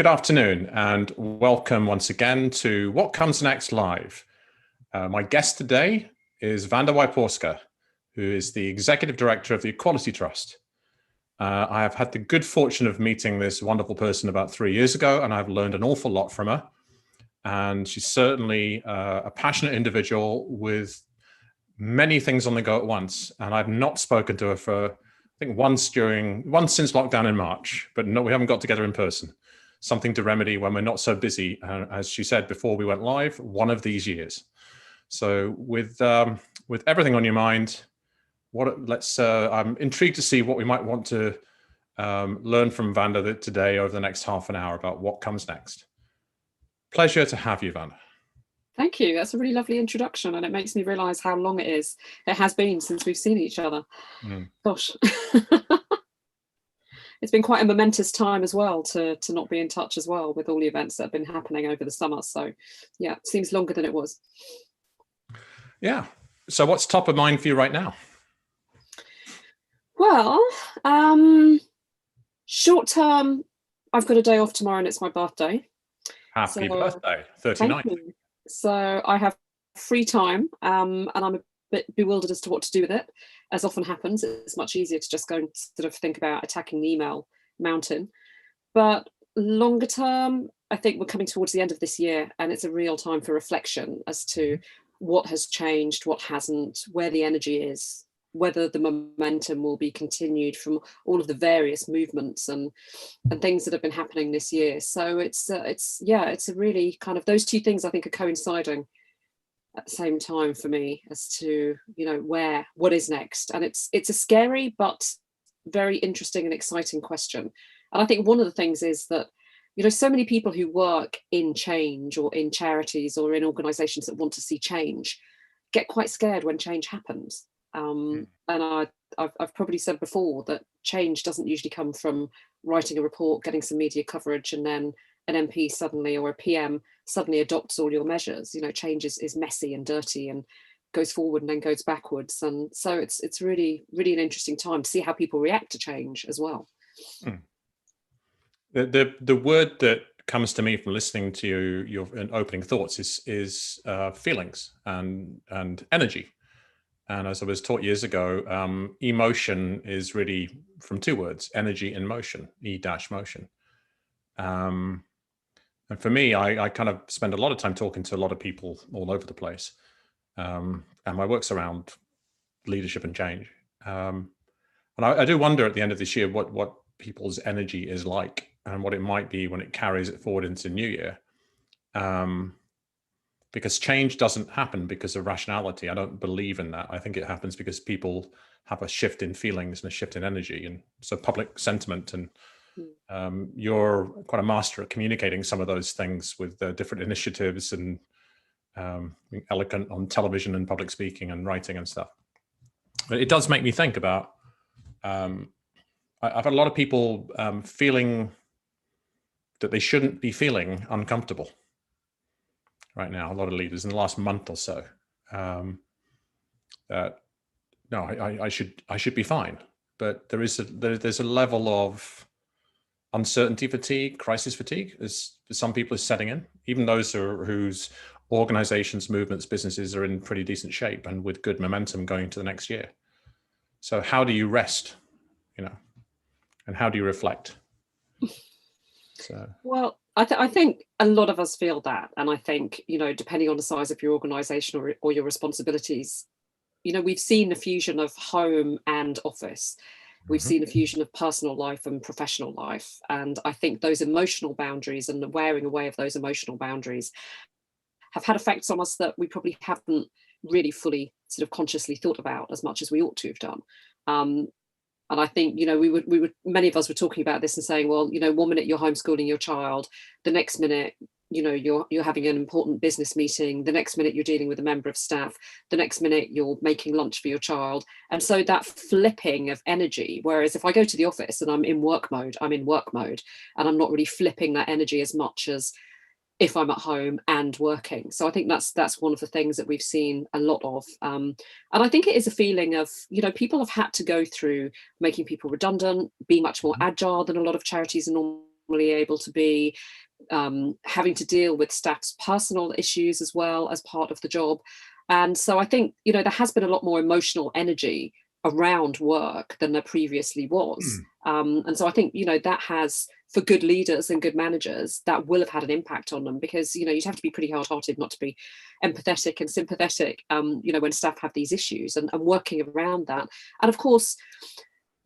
Good afternoon and welcome once again to What Comes Next Live. My guest today is Wanda Wyporska, who is the Executive Director of the Equality Trust. I have had the good fortune of meeting this wonderful person about 3 years ago, and I've learned an awful lot from her. And she's certainly a passionate individual with many things on the go at once. And I've not spoken to her for, I think, once since lockdown in March, but no, we haven't got together in person. Something to remedy when we're not so busy, as she said before we went live, one of these years. So with everything on your mind, I'm intrigued to see what we might want to learn from Wanda today over the next half an hour about what comes next. Pleasure to have you, Wanda. Thank you. That's a really lovely introduction, and it makes me realise how long it has been since we've seen each other. Gosh. It's been quite a momentous time as well to not be in touch as well with all the events that have been happening over the summer. So yeah, it seems longer than it was. Yeah. So what's top of mind for you right now? Well, short term, I've got a day off tomorrow and it's my birthday. Happy birthday, 39. Thank you. So I have free time and I'm a bit bewildered as to what to do with it. As often happens, it's much easier to just go and sort of think about attacking the email mountain. But longer term, I think we're coming towards the end of this year, and it's a real time for reflection as to what has changed, what hasn't, where the energy is, whether the momentum will be continued from all of the various movements and things that have been happening this year. So it's a really kind of, those two things I think are coinciding at the same time for me as to, what is next. And it's a scary but very interesting and exciting question. And I think one of the things is that, so many people who work in change or in charities or in organizations that want to see change get quite scared when change happens. And I've probably said before that change doesn't usually come from writing a report, getting some media coverage, and then an MP suddenly or a PM suddenly adopts all your measures. Change is messy and dirty and goes forward and then goes backwards. And so it's really, really an interesting time to see how people react to change as well. The word that comes to me from listening to your opening thoughts is feelings and energy. And as I was taught years ago, emotion is really from two words: energy and motion, E-motion. And for me, I kind of spend a lot of time talking to a lot of people all over the place. And my work's around leadership and change. And I do wonder at the end of this year what people's energy is like and what it might be when it carries it forward into New Year. Because change doesn't happen because of rationality. I don't believe in that. I think it happens because people have a shift in feelings and a shift in energy. And so public sentiment, and you're quite a master at communicating some of those things with different initiatives and being eloquent on television and public speaking and writing and stuff. But it does make me think about, I've had a lot of people feeling that they shouldn't be feeling uncomfortable right now. A lot of leaders in the last month or so, that no, I should be fine. But there's a level of uncertainty fatigue, crisis fatigue, as some people are setting in, even those whose organizations, movements, businesses are in pretty decent shape and with good momentum going into the next year. So how do you rest, and how do you reflect? Well, I think a lot of us feel that. And I think, depending on the size of your organization or your responsibilities, we've seen the fusion of home and office. We've seen a fusion of personal life and professional life. And I think those emotional boundaries and the wearing away of those emotional boundaries have had effects on us that we probably haven't really fully sort of consciously thought about as much as we ought to have done. And I think, many of us were talking about this and saying, well, 1 minute you're homeschooling your child, the next minute, you're having an important business meeting, the next minute you're dealing with a member of staff, the next minute you're making lunch for your child. And so that flipping of energy, whereas if I go to the office and I'm in work mode, and I'm not really flipping that energy as much as if I'm at home and working. So I think that's one of the things that we've seen a lot of. And I think it is a feeling of, people have had to go through making people redundant, be much more agile than a lot of charities are normally able to be, having to deal with staff's personal issues as well as part of the job. And so I think, there has been a lot more emotional energy around work than there previously was. And so I think, that has, for good leaders and good managers, that will have had an impact on them, because, you'd have to be pretty hard-hearted not to be empathetic and sympathetic, when staff have these issues, and working around that. And of course,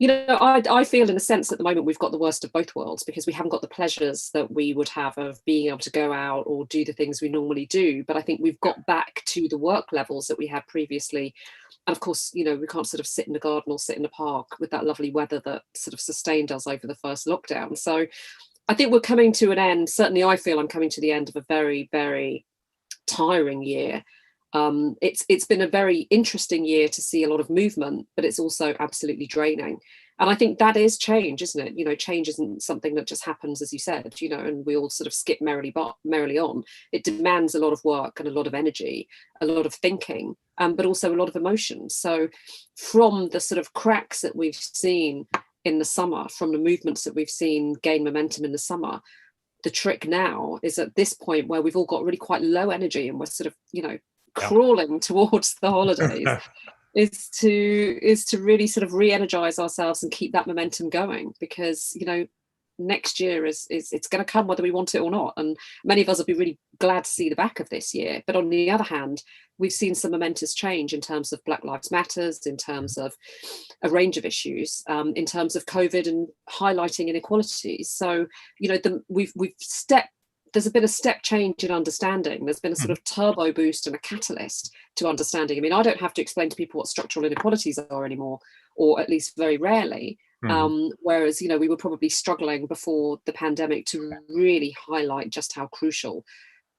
I feel in a sense at the moment we've got the worst of both worlds, because we haven't got the pleasures that we would have of being able to go out or do the things we normally do. But I think we've got back to the work levels that we had previously. And of course, we can't sort of sit in the garden or sit in the park with that lovely weather that sort of sustained us over the first lockdown. So I think we're coming to an end. Certainly I feel I'm coming to the end of a very, very tiring year. It's been a very interesting year to see a lot of movement, but it's also absolutely draining. And I think that is change, isn't it? Change isn't something that just happens, as you said, and we all sort of skip merrily on. It demands a lot of work and a lot of energy, a lot of thinking, but also a lot of emotion. So from the sort of cracks that we've seen in the summer, from the movements that we've seen gain momentum in the summer, the trick now is at this point where we've all got really quite low energy and we're sort of, crawling towards the holidays, is to really sort of re-energize ourselves and keep that momentum going, because next year is it's going to come whether we want it or not, and many of us will be really glad to see the back of this year. But on the other hand, we've seen some momentous change in terms of Black Lives Matters, in terms of a range of issues, in terms of COVID and highlighting inequalities. So there's been a step change in understanding. There's been a sort of turbo boost and a catalyst to understanding. I mean, I don't have to explain to people what structural inequalities are anymore, or at least very rarely. Whereas, we were probably struggling before the pandemic to really highlight just how crucial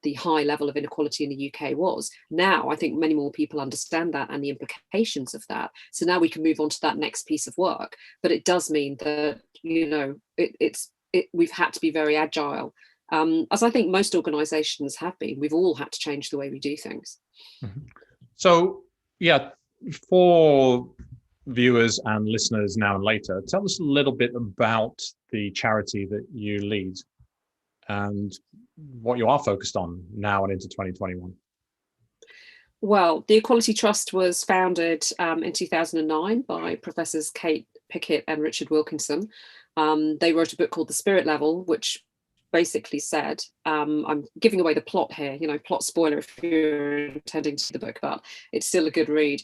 the high level of inequality in the UK was. Now, I think many more people understand that and the implications of that. So now we can move on to that next piece of work. But it does mean that, we've had to be very agile. As I think most organisations have been. We've all had to change the way we do things. So, for viewers and listeners now and later, tell us a little bit about the charity that you lead and what you are focused on now and into 2021. Well, the Equality Trust was founded in 2009 by Professors Kate Pickett and Richard Wilkinson. They wrote a book called The Spirit Level, which basically said, I'm giving away the plot here, plot spoiler if you're intending to see the book, but it's still a good read.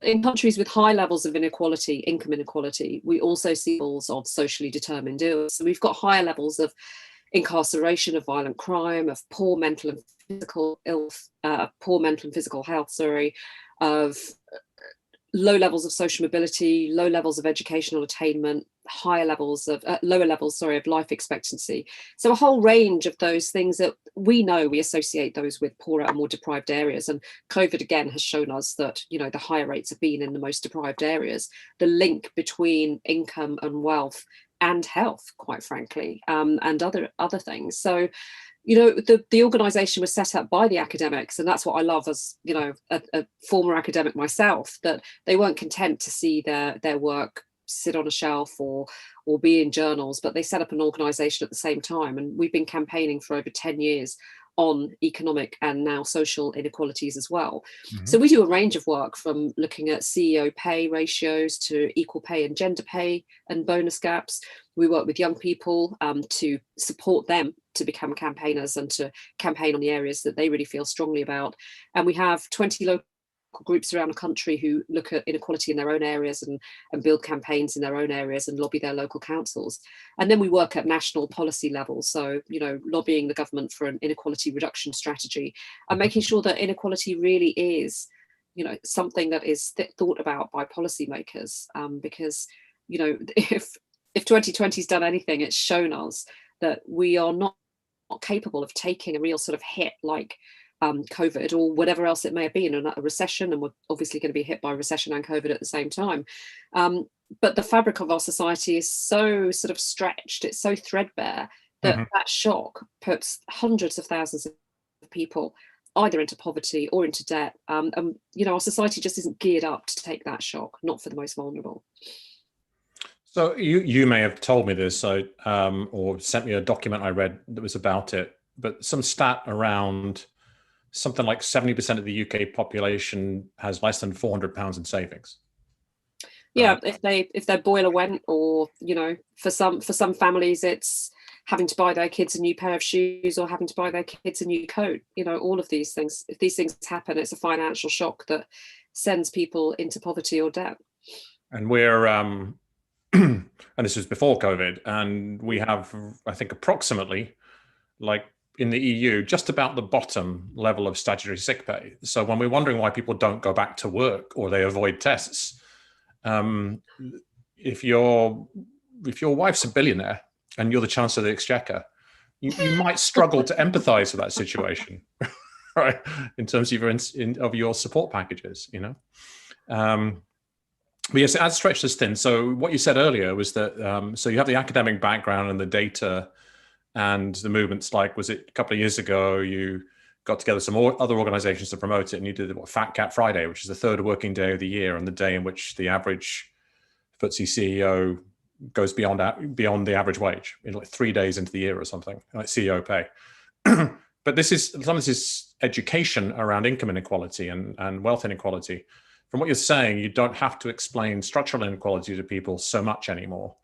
In countries with high levels of inequality, income inequality, we also see levels of socially determined ills. So we've got higher levels of incarceration, of violent crime, of poor mental and physical health, of low levels of social mobility, low levels of educational attainment, lower levels of life expectancy. So a whole range of those things that we know we associate those with poorer and more deprived areas. And COVID again has shown us that, the higher rates have been in the most deprived areas. The link between income and wealth and health, quite frankly, and other things. So the organisation was set up by the academics, and that's what I love as a former academic myself, that they weren't content to see their work sit on a shelf or be in journals, but they set up an organisation at the same time. And we've been campaigning for over 10 years on economic and now social inequalities as well. So we do a range of work, from looking at CEO pay ratios to equal pay and gender pay and bonus gaps. We work with young people to support them to become campaigners and to campaign on the areas that they really feel strongly about. And we have 20 local groups around the country who look at inequality in their own areas and build campaigns in their own areas and lobby their local councils. And then we work at national policy level, so lobbying the government for an inequality reduction strategy and making sure that inequality really is something that is thought about by policymakers, because if 2020's done anything, it's shown us that we are not capable of taking a real sort of hit like COVID or whatever else it may have been, a recession, and we're obviously going to be hit by recession and COVID at the same time. But the fabric of our society is so sort of stretched, it's so threadbare that that shock puts hundreds of thousands of people either into poverty or into debt. Our society just isn't geared up to take that shock, not for the most vulnerable. So you may have told me this, or sent me a document I read that was about it, but some stat around something like 70% of the UK population has less than £400 in savings. Yeah, Right? if their boiler went, or for some families it's having to buy their kids a new pair of shoes or having to buy their kids a new coat. All of these things. If these things happen, it's a financial shock that sends people into poverty or debt. And we're and this was before COVID, and we have, I think, approximately, like in the EU, just about the bottom level of statutory sick pay. So when we're wondering why people don't go back to work or they avoid tests, if your wife's a billionaire and you're the Chancellor of the Exchequer, you might struggle to empathise with that situation, right? In terms of your support packages, But yes, it adds stretch this thin. So what you said earlier was that, so you have the academic background and the data and the movements, like, was it a couple of years ago, you got together some other organizations to promote it, and you did Fat Cat Friday, which is the third working day of the year and the day in which the average FTSE CEO goes beyond the average wage in like 3 days into the year or something, like CEO pay. But some of this is education around income inequality and wealth inequality. From what you're saying, you don't have to explain structural inequality to people so much anymore.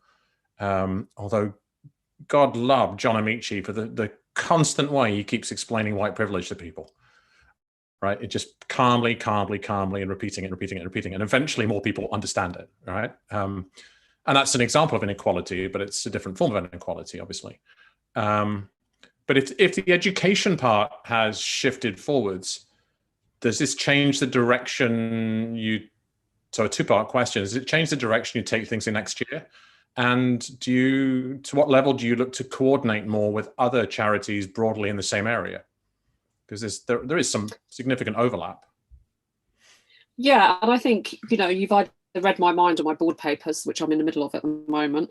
Although God love John Amici for the constant way he keeps explaining white privilege to people, right? It just calmly, and repeating it. And eventually more people understand it, right? And that's an example of inequality, but it's a different form of inequality, obviously. But if the education part has shifted forwards, does this change the direction so a two-part question, does it change the direction you take things in next year? And to what level do you look to coordinate more with other charities broadly in the same area? Because there is some significant overlap. Yeah, and I think, you've either read my mind or my board papers, which I'm in the middle of at the moment,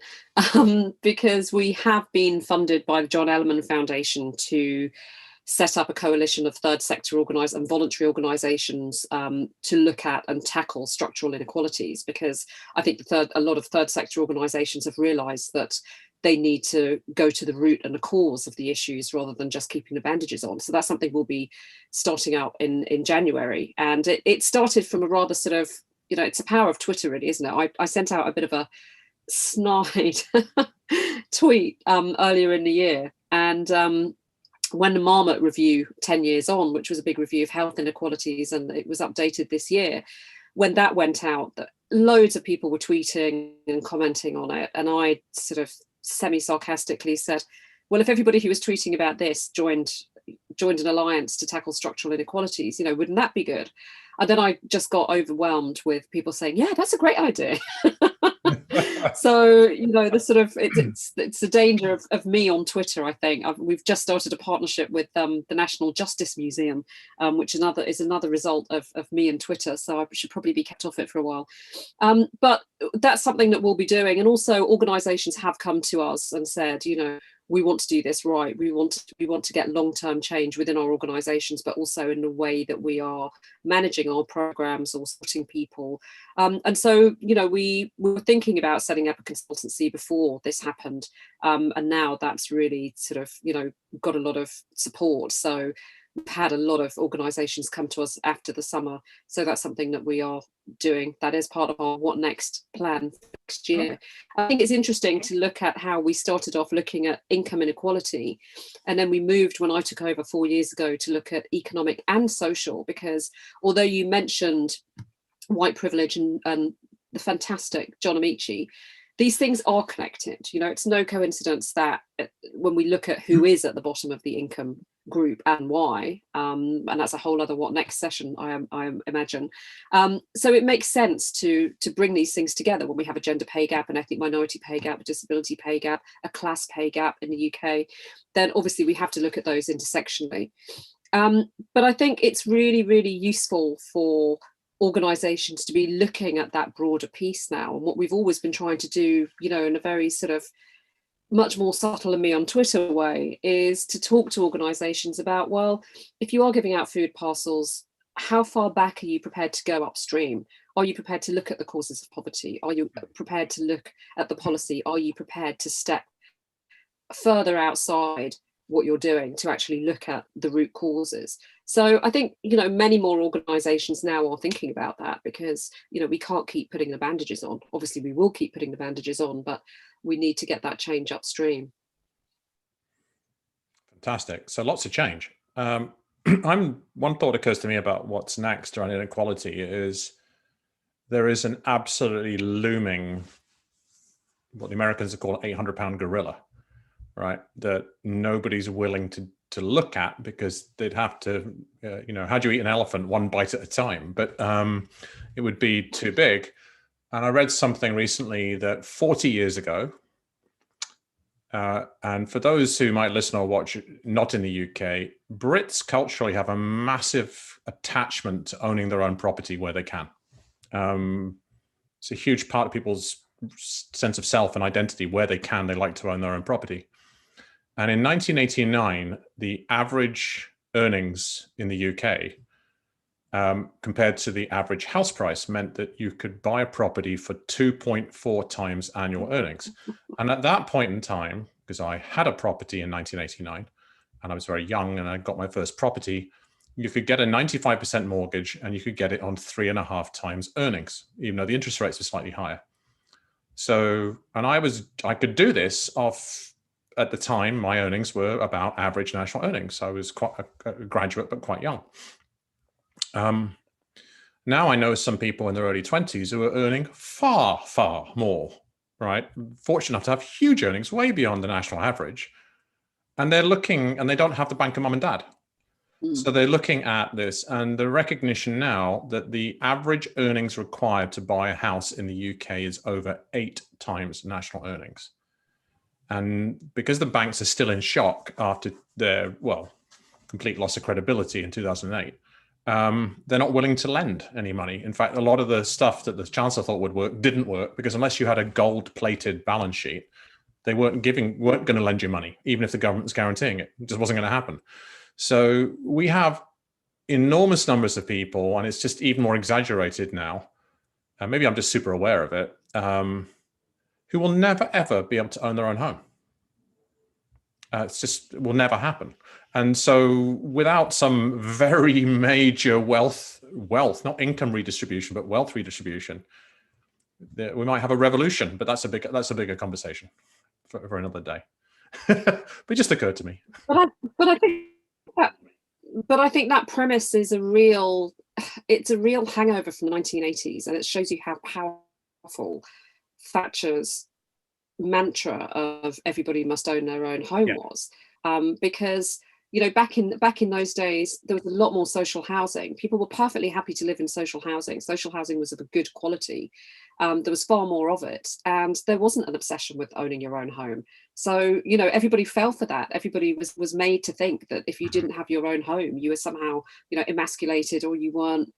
because we have been funded by the John Ellerman Foundation to set up a coalition of third sector and voluntary organisations to look at and tackle structural inequalities, because I think a lot of third sector organisations have realised that they need to go to the root and the cause of the issues rather than just keeping the bandages on. So that's something we'll be starting out in January. And it started from a rather sort of, it's the power of Twitter, really, isn't it? I sent out a bit of a snide tweet earlier in the year, and when the Marmot review 10 years on, which was a big review of health inequalities, and it was updated this year, when that went out, loads of people were tweeting and commenting on it, and I sort of semi-sarcastically said, well, if everybody who was tweeting about this joined an alliance to tackle structural inequalities, wouldn't that be good? And then I just got overwhelmed with people saying, yeah, that's a great idea. So the sort of it's the danger of me on Twitter. I think we've just started a partnership with the National Justice Museum, which is another result of me and Twitter. So I should probably be kept off it for a while. But that's something that we'll be doing. And also organisations have come to us and said, we want to do this right. We want to get long-term change within our organisations, but also in the way that we are managing our programs or supporting people. And so, we were thinking about setting up a consultancy before this happened, and now that's really sort of got a lot of support. So we've had a lot of organisations come to us after the summer. So that's something that we are doing. That is part of our What Next plan for next year. I think it's interesting to look at how we started off looking at income inequality, and then we moved, when I took over 4 years ago, to look at economic and social, because although you mentioned white privilege and the fantastic John Amici, these things are connected. It's no coincidence that when we look at who is at the bottom of the income group and why, and that's a whole other What Next session, I imagine. So it makes sense to bring these things together when we have a gender pay gap, an ethnic minority pay gap, a disability pay gap, a class pay gap in the UK. Then obviously we have to look at those intersectionally. But I think it's really, really useful for organisations to be looking at that broader piece now. And what we've always been trying to do, in a very sort of much more subtle than me on Twitter way, is to talk to organisations about, well, if you are giving out food parcels, how far back are you prepared to go upstream? Are you prepared to look at the causes of poverty? Are you prepared to look at the policy? Are you prepared to step further outside what you're doing to actually look at the root causes? So I think, many more organizations now are thinking about that, because, we can't keep putting the bandages on. Obviously, we will keep putting the bandages on, but we need to get that change upstream. Fantastic. So lots of change. One thought occurs to me about what's next around inequality is there is an absolutely looming, what the Americans call 800-pound gorilla, right? That nobody's willing to look at, because they'd have to, how do you eat an elephant one bite at a time? But it would be too big. And I read something recently that 40 years ago, and for those who might listen or watch not in the UK, Brits culturally have a massive attachment to owning their own property where they can. It's a huge part of people's sense of self and identity. Where they can, they like to own their own property. And in 1989, the average earnings in the UK compared to the average house price meant that you could buy a property for 2.4 times annual earnings. And at that point in time, because I had a property in 1989 and I was very young and I got my first property, you could get a 95% mortgage and you could get it on 3.5 times earnings, even though the interest rates were slightly higher. So, and I could do this off, at the time, my earnings were about average national earnings. I was quite a graduate, but quite young. Now I know some people in their early 20s who are earning far, far more, right? Fortunate enough to have huge earnings way beyond the national average. And they're looking, and they don't have the bank of mum and dad. So they're looking at this, and the recognition now that the average earnings required to buy a house in the UK is over 8 times national earnings. And because the banks are still in shock after their, complete loss of credibility in 2008, they're not willing to lend any money. In fact, a lot of the stuff that the Chancellor thought would work didn't work, because unless you had a gold-plated balance sheet, they weren't going to lend you money, even if the government was guaranteeing it. It just wasn't going to happen. So we have enormous numbers of people, and it's just even more exaggerated now. Maybe I'm just super aware of it, who will never, ever be able to own their own home. It will never happen. And so without some very major wealth, not income redistribution, but wealth redistribution, we might have a revolution, but that's a bigger conversation for another day. But it just occurred to me. But I think that premise is a real hangover from the 1980s, and it shows you how powerful Thatcher's mantra of everybody must own their own home was, because back in those days there was a lot more social housing. People were perfectly happy to live in social housing. Social housing was of a good quality. There was far more of it, and there wasn't an obsession with owning your own home. So everybody fell for that. Everybody was made to think that if you didn't have your own home, you were somehow emasculated, or you weren't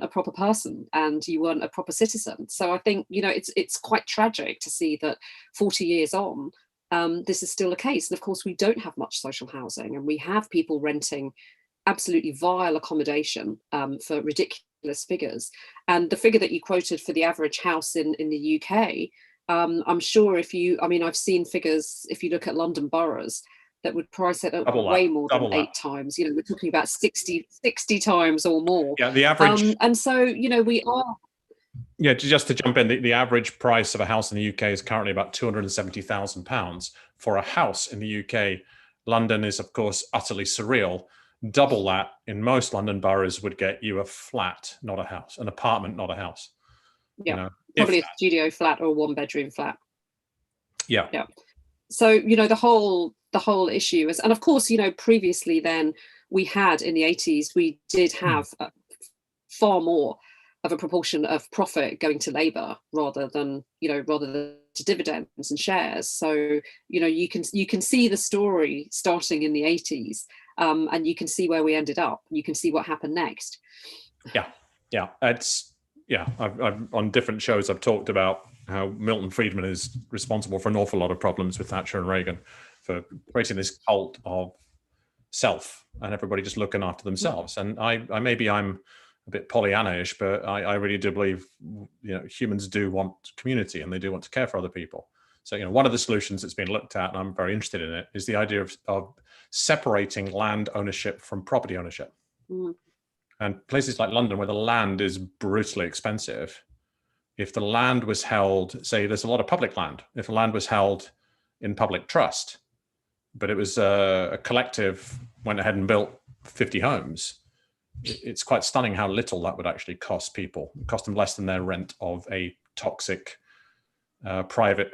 a proper person and you weren't a proper citizen. So I think it's quite tragic to see that 40 years on, this is still the case. And of course, we don't have much social housing, and we have people renting absolutely vile accommodation for ridiculous figures. And the figure that you quoted for the average house in the UK, I'm sure I've seen figures, if you look at London boroughs, that would price it at way more than 8 times. We're talking about 60 times or more. Yeah, the average. And so, we are. Yeah, just to jump in, the average price of a house in the UK is currently about £270,000 for a house in the UK. London is, of course, utterly surreal. Double that in most London boroughs would get you a flat, not a house, an apartment, not a house. Yeah, probably a studio flat or a 1-bedroom flat. Yeah. So the whole issue is, and of course, previously then we had in the 80s, we did have far more of a proportion of profit going to labour rather than to dividends and shares. So you can see the story starting in the 80s, and you can see where we ended up. You can see what happened next. I've on different shows I've talked about how Milton Friedman is responsible for an awful lot of problems with Thatcher and Reagan, for creating this cult of self and everybody just looking after themselves. And I'm a bit Pollyanna-ish, but I really do believe, humans do want community and they do want to care for other people. So, one of the solutions that's been looked at, and I'm very interested in it, is the idea of separating land ownership from property ownership. Mm. And places like London, where the land is brutally expensive, if the land was held, say there's a lot of public land, if the land was held in public trust, but it was a collective went ahead and built 50 homes, it's quite stunning how little that would actually cost people. It cost them less than their rent of a toxic private,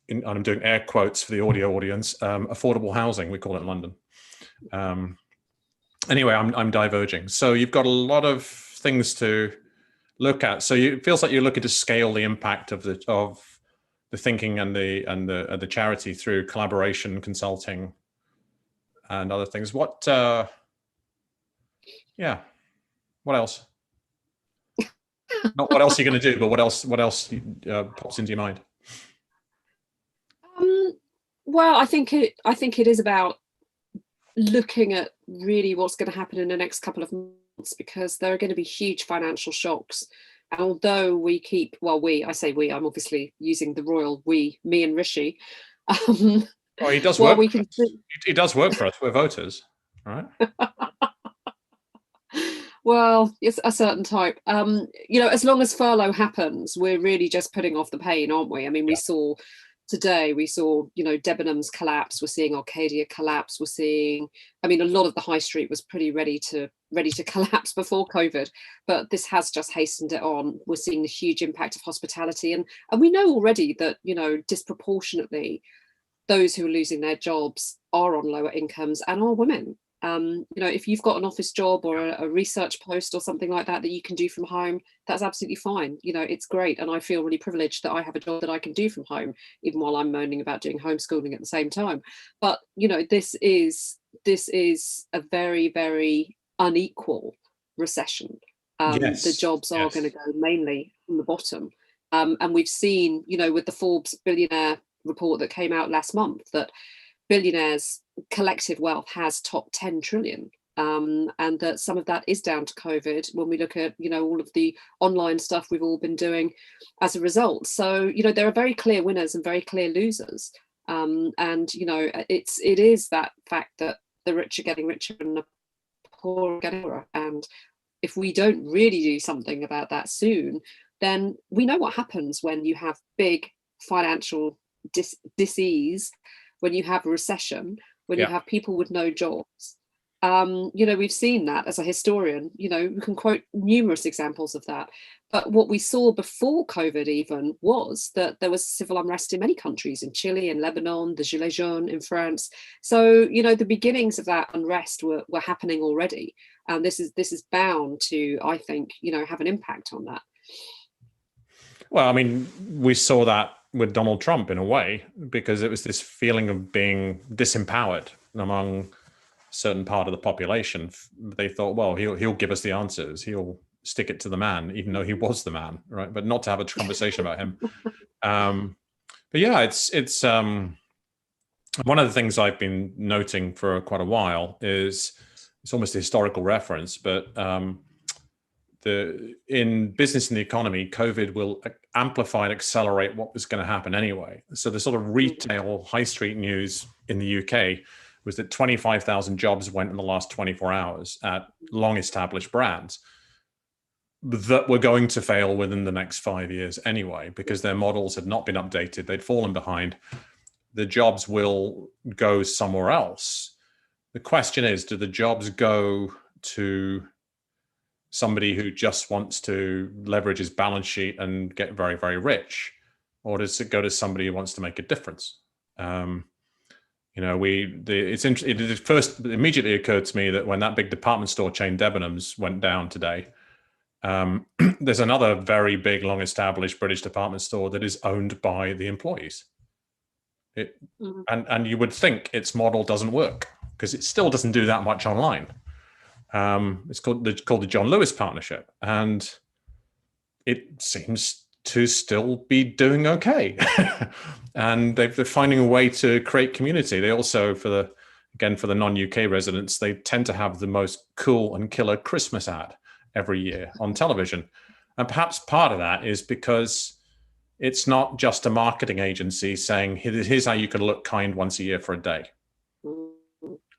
and I'm doing air quotes for the audio audience, affordable housing, we call it in London. Anyway, I'm diverging. So you've got a lot of things to look at. So it feels like you're looking to scale the impact of the thinking and the charity through collaboration, consulting, and other things. What else? Not what else are you going to do, but what else pops into your mind? Well, I think it is about looking at really what's going to happen in the next couple of months, because there are going to be huge financial shocks. And although I say we, I'm obviously using the royal we, me and Rishi. Well, he does work. He does work for us. We're voters, right? Well, it's a certain type. As long as furlough happens, we're really just putting off the pain, aren't we? I mean, we saw Debenhams collapse. We're seeing Arcadia collapse. We're seeing, a lot of the high street was pretty ready to collapse before COVID, but this has just hastened it on. We're seeing the huge impact of hospitality, and we know already that disproportionately those who are losing their jobs are on lower incomes and are women. If you've got an office job or a research post or something like that you can do from home, that's absolutely fine. It's great. And I feel really privileged that I have a job that I can do from home, even while I'm moaning about doing homeschooling at the same time. But, this is a very, very unequal recession. The jobs are going to go mainly from the bottom. And we've seen, with the Forbes billionaire report that came out last month, that billionaires' collective wealth has topped 10 trillion, and that some of that is down to COVID when we look at all of the online stuff we've all been doing as a result. So there are very clear winners and very clear losers, and it is that fact that the rich are getting richer and the poor are getting poorer. And if we don't really do something about that soon, then we know what happens when you have big financial disease, when you have a recession, when you have people with no jobs. We've seen that as a historian. We can quote numerous examples of that. But what we saw before COVID even was that there was civil unrest in many countries, in Chile, in Lebanon, the Gilets jaunes in France. So, the beginnings of that unrest were happening already. And this is bound to, I think, have an impact on that. Well, we saw that with Donald Trump in a way, because it was this feeling of being disempowered among a certain part of the population. They thought, well, he'll give us the answers. He'll stick it to the man, even though he was the man, right? But not to have a conversation about him. But yeah, it's one of the things I've been noting for quite a while is it's almost a historical reference, but in business and the economy, COVID will amplify and accelerate what was going to happen anyway. So the sort of retail high street news in the UK was that 25,000 jobs went in the last 24 hours at long established brands that were going to fail within the next 5 years anyway, because their models had not been updated. They'd fallen behind. The jobs will go somewhere else. The question is, do the jobs go to somebody who just wants to leverage his balance sheet and get very, very rich, or does it go to somebody who wants to make a difference? It first immediately occurred to me that when that big department store chain Debenhams went down today, there's another very big, long-established British department store that is owned by the employees. And you would think its model doesn't work because it still doesn't do that much online. It's called the John Lewis Partnership, and it seems to still be doing okay. And they're finding a way to create community. They also, for the non-UK residents, they tend to have the most cool and killer Christmas ad every year on television. And perhaps part of that is because it's not just a marketing agency saying, here's how you can look kind once a year for a day.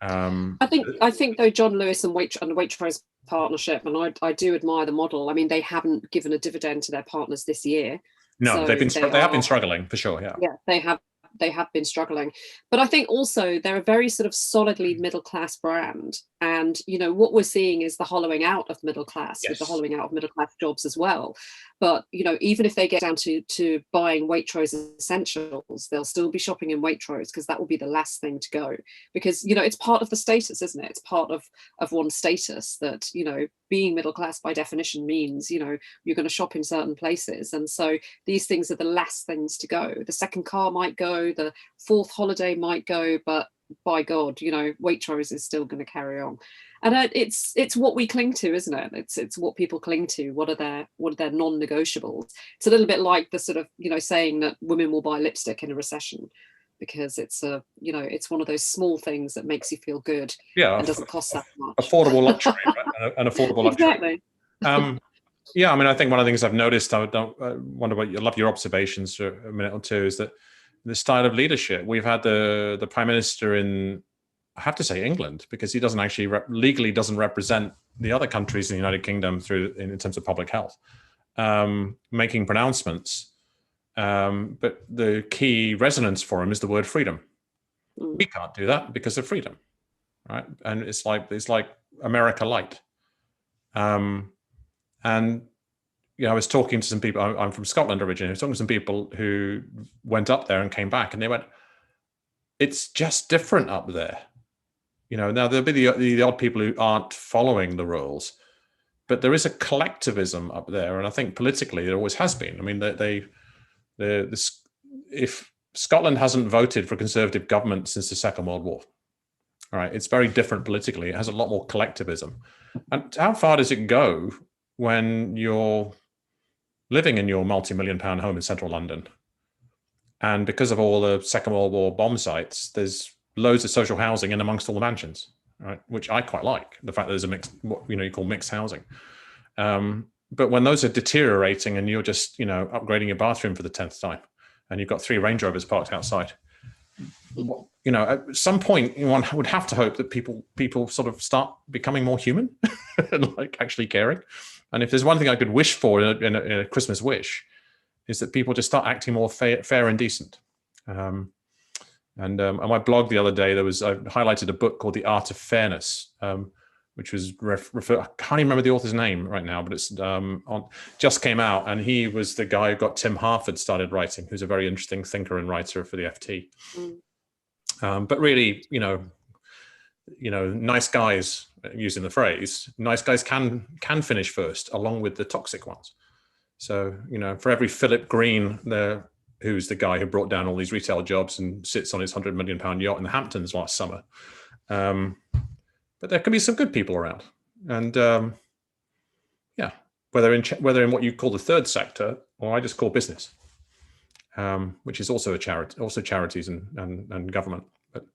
I think though, John Lewis and Waitrose partnership, and I do admire the model. I mean, they haven't given a dividend to their partners this year. No, so they have been struggling for sure. Yeah, they have been struggling. But I think also they're a very sort of solidly middle class brand. And, you know, what we're seeing is the hollowing out of middle class, with the hollowing out of middle class jobs as well. But, you know, even if they get down to buying Waitrose essentials, they'll still be shopping in Waitrose, because that will be the last thing to go. Because, you know, it's part of the status, isn't it? It's part of one's status that, you know, being middle class by definition means, you know, you're going to shop in certain places. And so these things are the last things to go. The second car might go, the fourth holiday might go, but by God, you know, Waitrose is still going to carry on. And it's what we cling to, isn't it? It's what people cling to. What are their non-negotiables? It's a little bit like the sort of, you know, saying that women will buy lipstick in a recession, because it's you know, it's one of those small things that makes you feel good, and doesn't cost that much. Affordable luxury, right? An affordable luxury. Exactly. Yeah, I mean, I think one of the things I've noticed, I wonder what, I love your observations for a minute or two, is that the style of leadership. We've had the Prime Minister in, I have to say, England, because he doesn't actually legally doesn't represent the other countries in the United Kingdom in terms of public health, making pronouncements. But the key resonance for him is the word freedom. We can't do that because of freedom, right? And it's like America light. And you know, I was talking to some people. I'm from Scotland originally. I was talking to some people who went up there and came back, and they went, "It's just different up there." You know, now there'll be the odd people who aren't following the rules, but there is a collectivism up there, and I think politically there always has been. I mean, if Scotland hasn't voted for Conservative government since the Second World War, all right, it's very different politically. It has a lot more collectivism. And how far does it go when you're living in your multi-million-pound home in central London, and because of all the Second World War bomb sites, there's loads of social housing in amongst all the mansions, right? Which I quite like, the fact that there's a mixed, what you call mixed housing. But when those are deteriorating and you're just, upgrading your bathroom for the 10th time, and you've got 3 Range Rovers parked outside, at some point one would have to hope that people sort of start becoming more human and like actually caring. And if there's one thing I could wish for in a Christmas wish, is that people just start acting more fair and decent. And on my blog the other day, I highlighted a book called The Art of Fairness, which was I can't even remember the author's name right now, but it's just came out, and he was the guy who got Tim Harford started writing, who's a very interesting thinker and writer for the FT. But really, nice guys, using the phrase, nice guys can finish first, along with the toxic ones. So, for every Philip Green, who's the guy who brought down all these retail jobs and sits on his £100 million yacht in the Hamptons last summer. But there can be some good people around. And whether in what you call the third sector, or I just call business, which is also a charity, also charities and government. But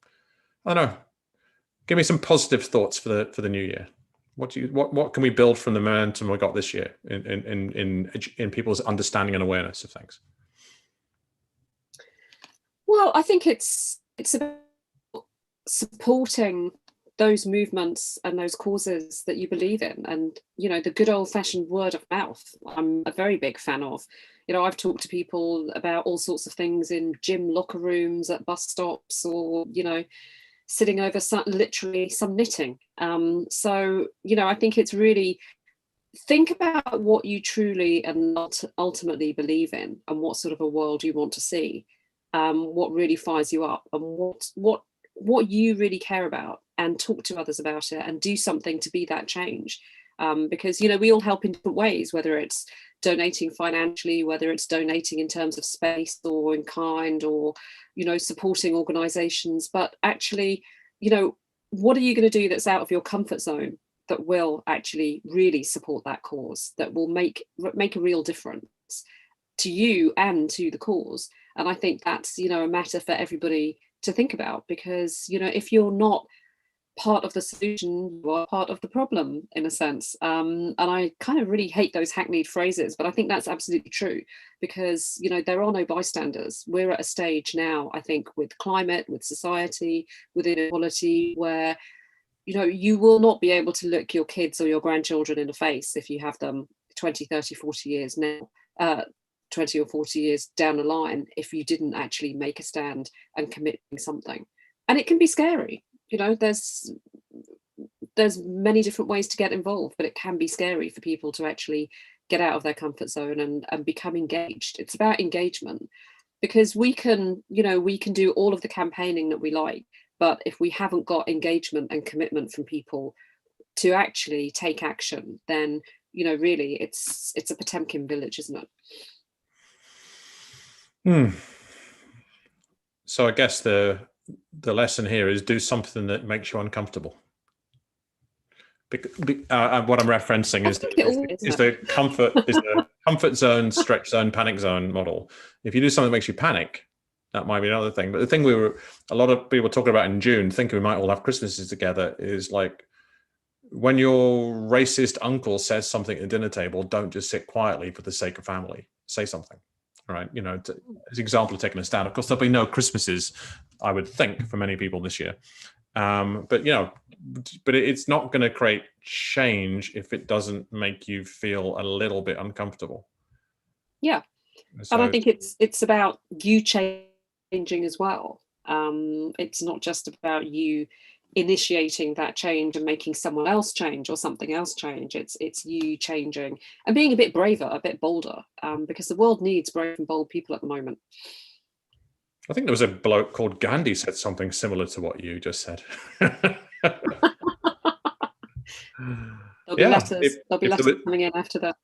I don't know. Give me some positive thoughts for the new year. What can we build from the momentum we got this year in people's understanding and awareness of things? Well, I think it's about supporting those movements and those causes that you believe in, and the good old-fashioned word of mouth I'm a very big fan of. I've talked to people about all sorts of things in gym locker rooms, at bus stops, or sitting over literally some knitting. So I think it's really think about what you truly and ultimately believe in, and what sort of a world you want to see, what really fires you up, and what you really care about, and talk to others about it and do something to be that change. Because we all help in different ways, whether it's donating financially, whether it's donating in terms of space or in kind, or supporting organizations. But actually, what are you going to do that's out of your comfort zone that will actually really support that cause, that will make a real difference to you and to the cause? And I think that's a matter for everybody to think about, because if you're not part of the solution, you are part of the problem, in a sense. And I kind of really hate those hackneyed phrases, but I think that's absolutely true, because, you know, there are no bystanders. We're at a stage now, I think, with climate, with society, with inequality, where, you know, you will not be able to look your kids or your grandchildren in the face if you have them 20, 30, 40 years now, 20 or 40 years down the line, if you didn't actually make a stand and commit to something. And it can be scary. You know, there's many different ways to get involved, but it can be scary for people to actually get out of their comfort zone and become engaged. It's about engagement, because we can, you know, we can do all of the campaigning that we like, but if we haven't got engagement and commitment from people to actually take action, then, you know, really it's a Potemkin village, isn't it? So I guess the lesson here is do something that makes you uncomfortable. What I'm referencing is the comfort zone, stretch zone, panic zone model. If you do something that makes you panic, that might be another thing. But the thing a lot of people talking about in June, thinking we might all have Christmases together, is like, when your racist uncle says something at the dinner table, don't just sit quietly for the sake of family. Say something. Right, you know, as an example of taking a stand. Of course, there'll be no Christmases, I would think, for many people this year. But you know, it's not going to create change if it doesn't make you feel a little bit uncomfortable. Yeah, so, and I think it's about you changing as well. It's not just about you initiating that change and making someone else change or something else change. It's you changing and being a bit braver, a bit bolder, because the world needs brave and bold people at the moment. I think there was a bloke called Gandhi said something similar to what you just said. There'll be letters coming in after that.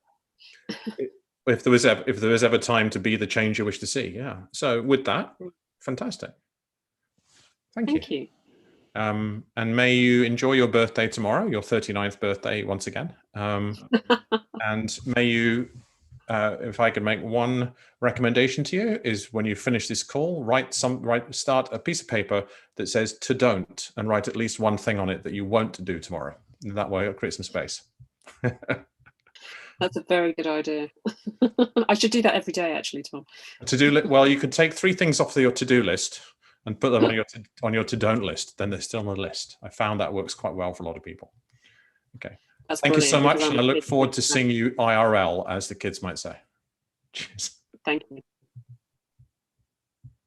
If there was ever time to be the change you wish to see. Yeah. So with that, fantastic. Thank you. And may you enjoy your birthday tomorrow, your 39th birthday once again. And may you, if I could make one recommendation to you, is when you finish this call, start a piece of paper that says "to don't," and write at least one thing on it that you won't do tomorrow. And that way it'll create some space. That's a very good idea. I should do that every day, actually, Tom. Well, you could take 3 things off your to-do list and put them on your to-don't list. Then they're still on the list. I found that works quite well for a lot of people. Okay. Thank you so much, and I look forward to seeing you IRL, as the kids might say. Cheers. Thank you.